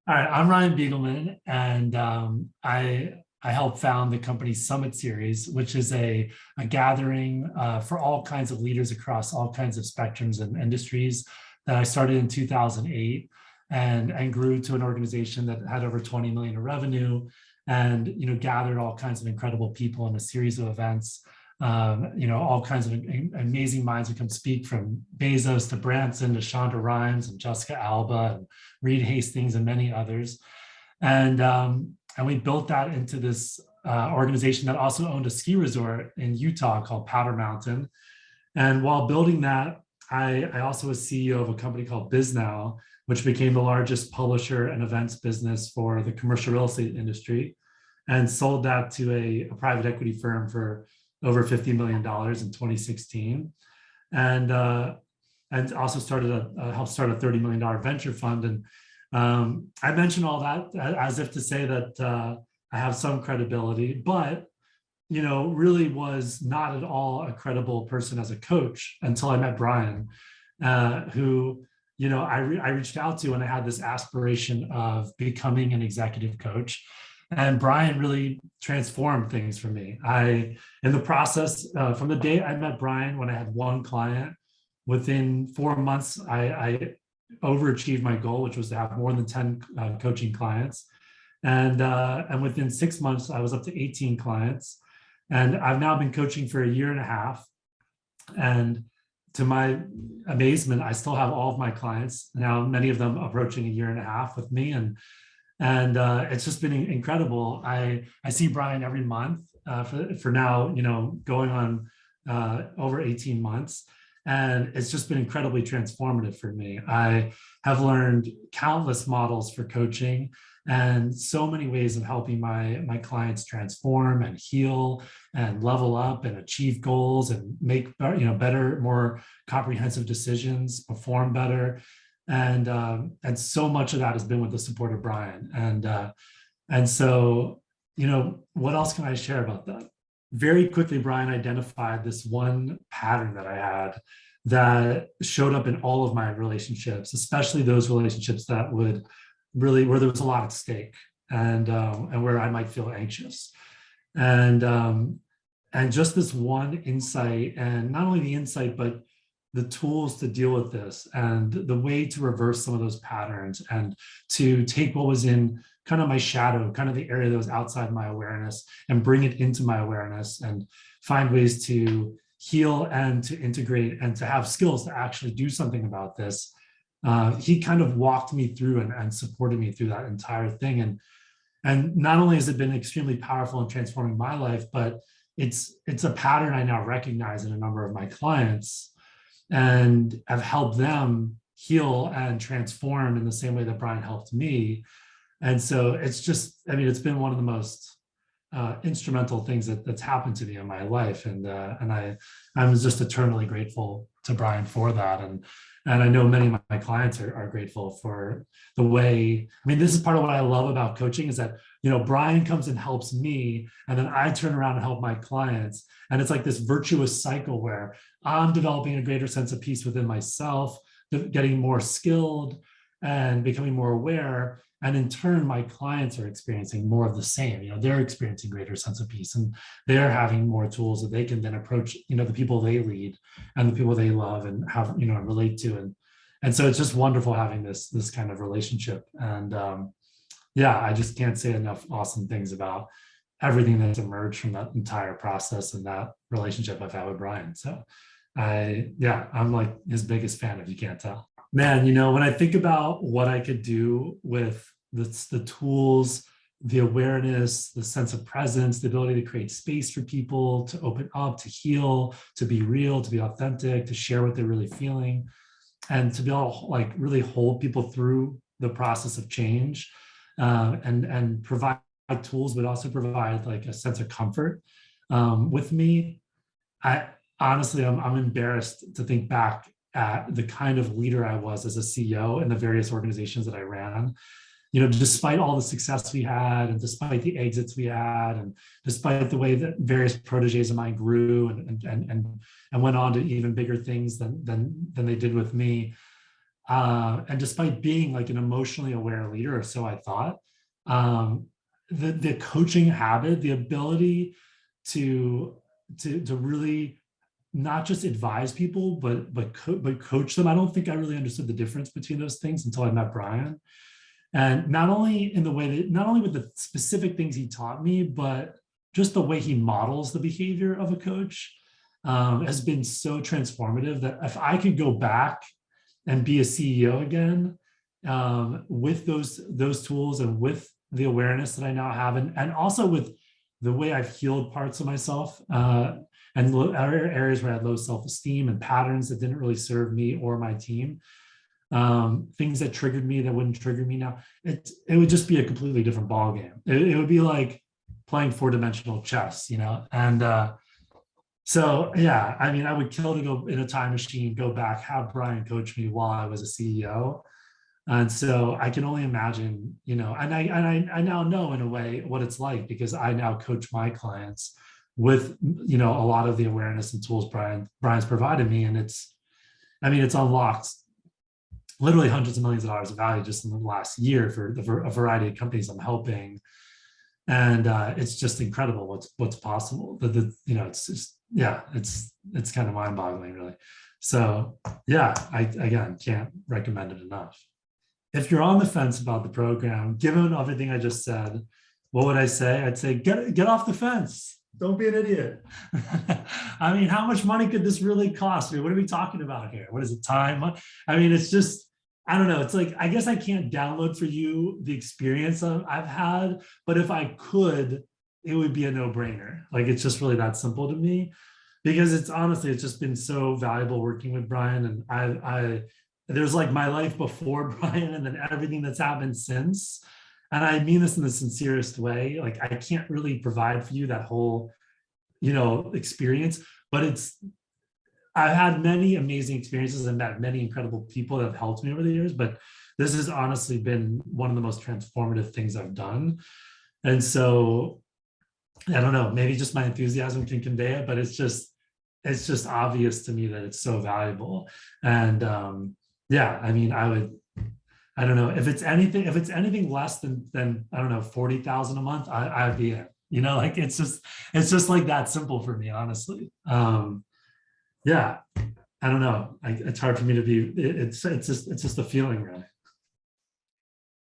All right, I'm Ryan Begelman, and I help found the company Summit Series, which is a gathering for all kinds of leaders across all kinds of spectrums and industries that I started in 2008 and grew to an organization that had over 20 million in revenue and gathered all kinds of incredible people in a series of events. All kinds of amazing minds who come speak, from Bezos to Branson to Shonda Rhimes and Jessica Alba and Reed Hastings and many others. And we built that into this organization that also owned a ski resort in Utah called Powder Mountain. And while building that, I also was CEO of a company called BizNow, which became the largest publisher and events business for the commercial real estate industry, and sold that to a private equity firm for over $50 million in 2016. And also helped start a $30 million venture fund. And I mention all that as if to say that I have some credibility, but really was not at all a credible person as a coach until I met Bryan, who I reached out to when I had this aspiration of becoming an executive coach. And Bryan really transformed things for me. In the process, from the day I met Bryan, when I had one client, within 4 months, I overachieved my goal, which was to have more than 10 coaching clients. And within 6 months, I was up to 18 clients. And I've now been coaching for a year and a half. And to my amazement, I still have all of my clients now, many of them approaching a year and a half with me. And it's just been incredible. I see Bryan every month for now, going on over 18 months. And it's just been incredibly transformative for me. I have learned countless models for coaching and so many ways of helping my clients transform and heal and level up and achieve goals and make better, more comprehensive decisions, perform better. And so much of that has been with the support of Bryan. And so, what else can I share about that? Very quickly, Bryan identified this one pattern that I had that showed up in all of my relationships, especially those relationships that would really, where there was a lot at stake and where I might feel anxious. And just this one insight, and not only the insight, but the tools to deal with this and the way to reverse some of those patterns and to take what was in kind of my shadow, kind of the area that was outside my awareness, and bring it into my awareness and find ways to heal and to integrate and to have skills to actually do something about this. He kind of walked me through and supported me through that entire thing. And not only has it been extremely powerful in transforming my life, but it's a pattern I now recognize in a number of my clients, and have helped them heal and transform in the same way that Bryan helped me. And so it's just, it's been one of the most instrumental things that's happened to me in my life. And I'm just eternally grateful to Bryan for that. And I know many of my clients are grateful for the way, this is part of what I love about coaching, is that, Bryan comes and helps me, and then I turn around and help my clients. And it's like this virtuous cycle where I'm developing a greater sense of peace within myself, getting more skilled and becoming more aware. And in turn, my clients are experiencing more of the same. They're experiencing greater sense of peace, and they're having more tools that they can then approach, the people they lead and the people they love and have, relate to. And so it's just wonderful having this kind of relationship. And I just can't say enough awesome things about everything that's emerged from that entire process and that relationship I've had with Bryan. So I'm like his biggest fan, if you can't tell. Man, when I think about what I could do with the tools, the awareness, the sense of presence, the ability to create space for people, to open up, to heal, to be real, to be authentic, to share what they're really feeling, and to be able to like really hold people through the process of change, and provide tools, but also provide like a sense of comfort with me. I honestly, I'm embarrassed to think back at the kind of leader I was as a CEO in the various organizations that I ran. Despite all the success we had, and despite the exits we had, and despite the way that various proteges of mine grew and went on to even bigger things than they did with me, and despite being like an emotionally aware leader, or so I thought, um, the coaching habit, the ability to really not just advise people, but coach them. I don't think I really understood the difference between those things until I met Bryan. And not only in the way that, not only with the specific things he taught me, but just the way he models the behavior of a coach, has been so transformative that if I could go back and be a CEO again, with those tools and with the awareness that I now have, and also with the way I've healed parts of myself, and areas where I had low self-esteem and patterns that didn't really serve me or my team, things that triggered me that wouldn't trigger me now, it would just be a completely different ball game. It would be like playing four-dimensional chess, and so yeah, I mean, I would kill to go in a time machine, go back, have Bryan coach me while I was a CEO. And so I can only imagine, and I now know in a way what it's like, because I now coach my clients with, a lot of the awareness and tools Bryan's provided me. And it's unlocked literally hundreds of millions of dollars of value just in the last year for a variety of companies I'm helping. And it's just incredible what's possible. It's just, yeah, it's kind of mind-boggling, really. So yeah, I again can't recommend it enough. If you're on the fence about the program, given everything I just said, what would I say? I'd say get off the fence. Don't be an idiot. I mean, how much money could this really cost? I mean, what are we talking about here? What is it, time? I mean, it's just, I don't know. It's like, I guess I can't download for you the experience I've had, but if I could, it would be a no-brainer. Like, it's just really that simple to me, because it's just been so valuable working with Bryan. And I there's like my life before Bryan and then everything that's happened since. And I mean this in the sincerest way. Like, I can't really provide for you that whole, experience, but I've had many amazing experiences and met many incredible people that have helped me over the years, but this has honestly been one of the most transformative things I've done. And so I don't know, maybe just my enthusiasm can convey it, but it's just obvious to me that it's so valuable. And yeah, I mean, I don't know, if it's anything less than I don't know, 40,000 a month, I'd be in, like, it's just like that simple for me, honestly. Yeah, I don't know. It's hard for me to be, it's just a feeling, really.